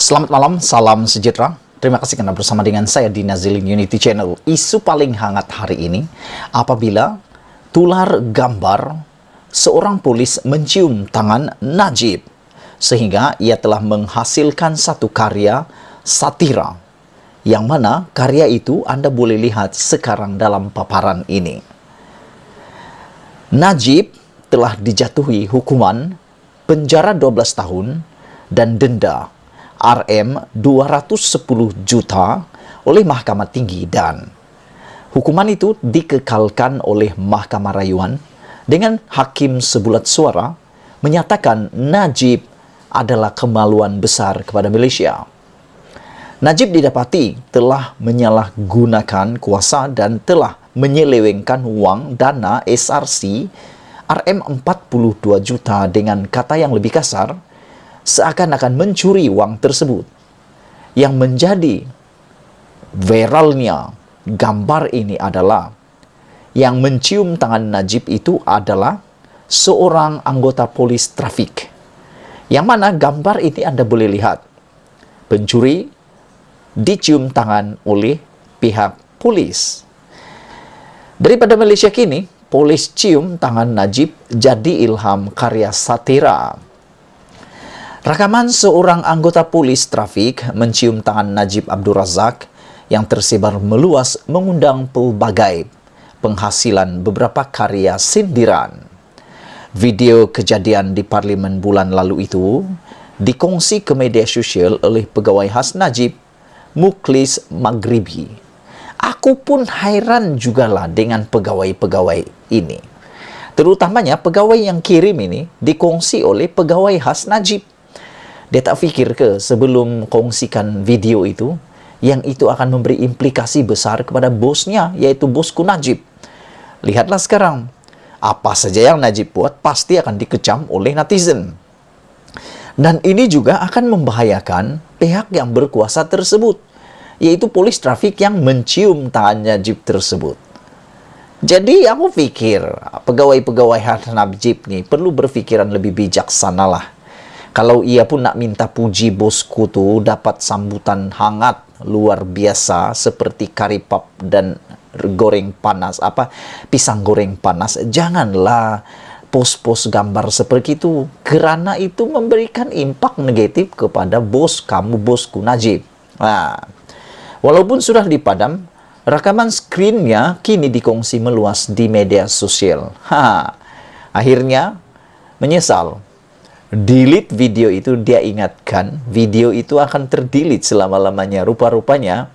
Selamat malam, salam sejahtera. Terima kasih karena bersama dengan saya di Nazilin Unity Channel. Isu paling hangat hari ini apabila tular gambar seorang polis mencium tangan Najib sehingga ia telah menghasilkan satu karya satira yang mana karya itu Anda boleh lihat sekarang dalam paparan ini. Najib telah dijatuhi hukuman penjara 12 tahun dan denda Rp210 juta oleh Mahkamah Tinggi, dan hukuman itu dikekalkan oleh Mahkamah Rayuan dengan hakim sebulat suara menyatakan Najib adalah kemaluan besar kepada Malaysia. Najib didapati telah menyalahgunakan kuasa dan telah menyelewengkan wang dana SRC Rm42 juta, dengan kata yang lebih kasar, seakan-akan mencuri wang tersebut. Yang menjadi viralnya gambar ini adalah yang mencium tangan Najib itu adalah seorang anggota polis trafik. Yang mana gambar ini Anda boleh lihat pencuri dicium tangan oleh pihak polis. Daripada Malaysia kini, polis cium tangan Najib jadi ilham karya satira. Rakaman seorang anggota polis trafik mencium tangan Najib Abdul Razak yang tersebar meluas mengundang pelbagai penghasilan beberapa karya sindiran. Video kejadian di Parlimen bulan lalu itu dikongsi ke media sosial oleh pegawai khas Najib, Mukhlis Maghribi. Aku pun hairan jugalah dengan pegawai-pegawai ini. Terutamanya pegawai yang kirim ini dikongsi oleh pegawai khas Najib. Dia tak fikir ke sebelum kongsikan video itu, yang itu akan memberi implikasi besar kepada bosnya, yaitu bosku Najib. Lihatlah sekarang, apa saja yang Najib buat pasti akan dikecam oleh netizen. Dan ini juga akan membahayakan pihak yang berkuasa tersebut, yaitu polis trafik yang mencium tangan Najib tersebut. Jadi aku pikir pegawai-pegawai khas Najib ni perlu berfikiran lebih bijaksana lah. Kalau ia pun nak minta puji bosku tu dapat sambutan hangat luar biasa seperti kari pap dan goreng panas, pisang goreng panas, janganlah post-post gambar seperti itu, kerana itu memberikan impak negatif kepada bos kamu, bosku Najib. Nah, walaupun sudah dipadam, rekaman skrinnya kini dikongsi meluas di media sosial. Akhirnya menyesal. Delete video itu, dia ingatkan video itu akan terdelete selama-lamanya. Rupa-rupanya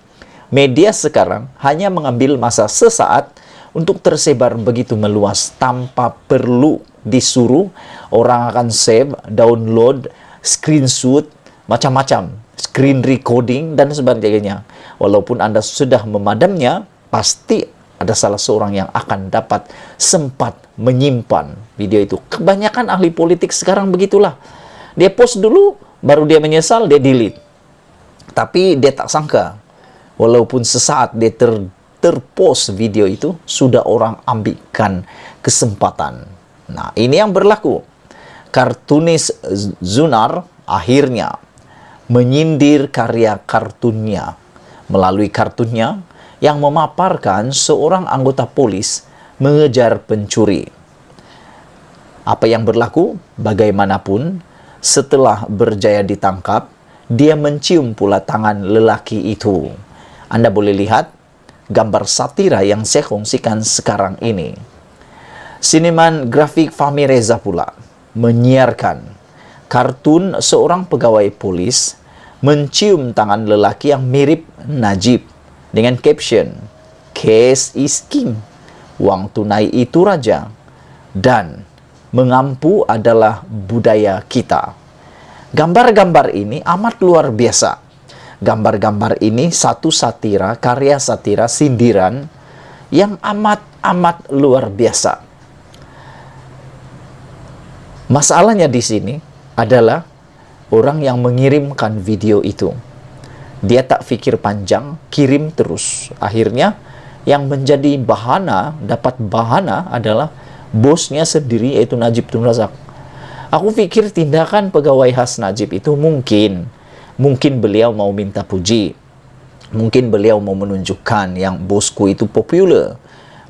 media sekarang hanya mengambil masa sesaat untuk tersebar begitu meluas tanpa perlu disuruh. Orang akan save, download, screenshot, macam-macam, screen recording dan sebagainya. Walaupun Anda sudah memadamnya, pasti ada salah seorang yang akan dapat sempat menyimpan video itu. Kebanyakan ahli politik sekarang begitulah. Dia post dulu, baru dia menyesal, dia delete. Tapi dia tak sangka, walaupun sesaat dia terpost video itu, sudah orang ambilkan kesempatan. Nah, ini yang berlaku. Kartunis Zunar akhirnya menyindir karya kartunnya. Melalui kartunnya, yang memaparkan seorang anggota polis mengejar pencuri. Apa yang berlaku? Bagaimanapun, setelah berjaya ditangkap, dia mencium pula tangan lelaki itu. Anda boleh lihat gambar satira yang saya kongsikan sekarang ini. Siniman grafik Fahmi Reza pula menyiarkan kartun seorang pegawai polis mencium tangan lelaki yang mirip Najib dengan caption, "Cash is king, wang tunai itu raja, dan mengampu adalah budaya kita." Gambar-gambar ini amat luar biasa. Gambar-gambar ini satu satira, karya satira sindiran yang amat luar biasa. Masalahnya di sini adalah orang yang mengirimkan video itu. Dia tak fikir panjang, kirim terus. Akhirnya yang menjadi dapat bahana adalah bosnya sendiri, yaitu Najib Tun Razak. Aku pikir tindakan pegawai khas Najib itu mungkin Mungkin beliau mau minta puji. Mungkin beliau mau menunjukkan yang bosku itu popular,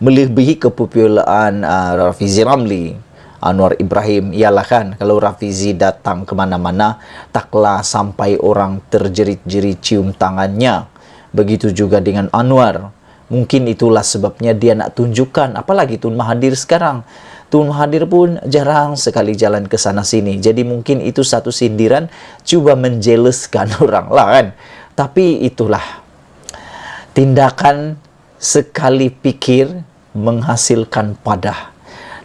melebihi kepopuleran Rafizi Ramli, Anwar Ibrahim. Ialah kan, kalau Rafizi datang kemana-mana, taklah sampai orang terjerit-jerit cium tangannya. Begitu juga dengan Anwar. Mungkin itulah sebabnya dia nak tunjukkan. Apalagi Tun Mahathir sekarang. Tun Mahathir pun jarang sekali jalan ke sana sini. Jadi mungkin itu satu sindiran, cuba menjelaskan orang lah kan. Tapi itulah tindakan sekali pikir menghasilkan padah.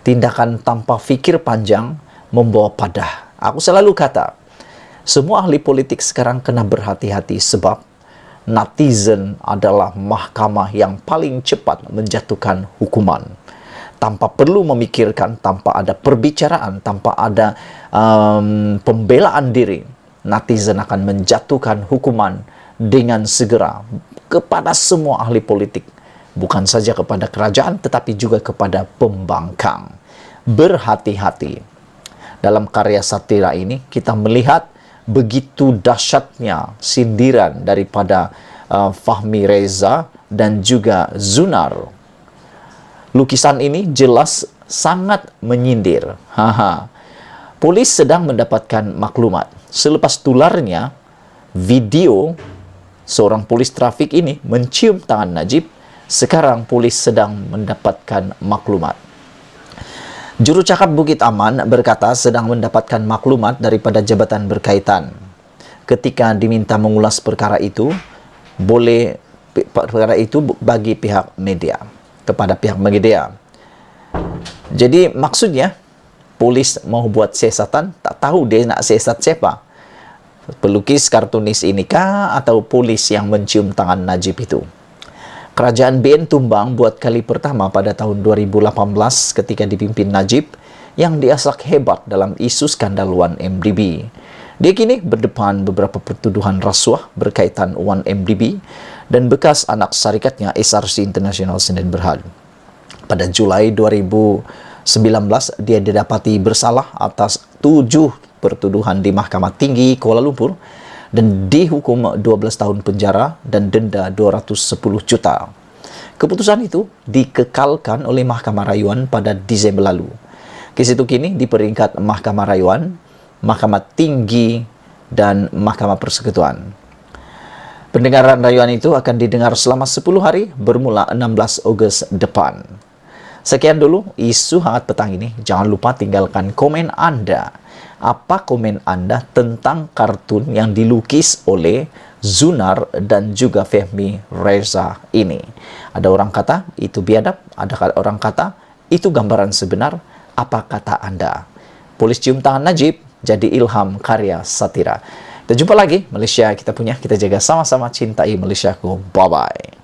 Tindakan tanpa fikir panjang membawa padah. Aku selalu kata, semua ahli politik sekarang kena berhati-hati sebab netizen adalah mahkamah yang paling cepat menjatuhkan hukuman. Tanpa perlu memikirkan, tanpa ada perbicaraan, tanpa ada pembelaan diri, netizen akan menjatuhkan hukuman dengan segera kepada semua ahli politik, bukan saja kepada kerajaan tetapi juga kepada pembangkang. Berhati-hati. Dalam karya satira ini kita melihat begitu dahsyatnya sindiran daripada Fahmi Reza dan juga Zunar. Lukisan ini jelas sangat menyindir. Polis sedang mendapatkan maklumat. Selepas tularnya video seorang polis trafik ini mencium tangan Najib, sekarang polis sedang mendapatkan maklumat. Juru cakap Bukit Aman berkata sedang mendapatkan maklumat daripada jabatan berkaitan. Ketika diminta mengulas perkara itu, bagi pihak media, kepada pihak media. Jadi maksudnya polis mau buat siasatan, tak tahu dia nak siasat siapa. Pelukis kartunis inikah atau polis yang mencium tangan Najib itu? Kerajaan BN tumbang buat kali pertama pada tahun 2018 ketika dipimpin Najib yang diasak hebat dalam isu skandal 1MDB. Dia kini berdepan beberapa pertuduhan rasuah berkaitan 1MDB dan bekas anak syarikatnya SRC International Senin Berhad. Pada Julai 2019, dia didapati bersalah atas 7 pertuduhan di Mahkamah Tinggi Kuala Lumpur dan dihukum 12 tahun penjara dan denda 210 juta. Keputusan itu dikekalkan oleh Mahkamah Rayuan pada Disember lalu. Kes itu kini di peringkat Mahkamah Rayuan, Mahkamah Tinggi, dan Mahkamah Persekutuan. Pendengaran rayuan itu akan didengar selama 10 hari bermula 16 Ogos depan. Sekian dulu isu hangat petang ini. Jangan lupa tinggalkan komen Anda. Apa komen Anda tentang kartun yang dilukis oleh Zunar dan juga Fahmi Reza ini? Ada orang kata itu biadab, ada orang kata itu gambaran sebenar. Apa kata Anda? Polis cium tangan Najib jadi ilham karya satira. Kita jumpa lagi. Malaysia kita punya, kita jaga sama-sama, cintai Malaysiaku. Bye-bye.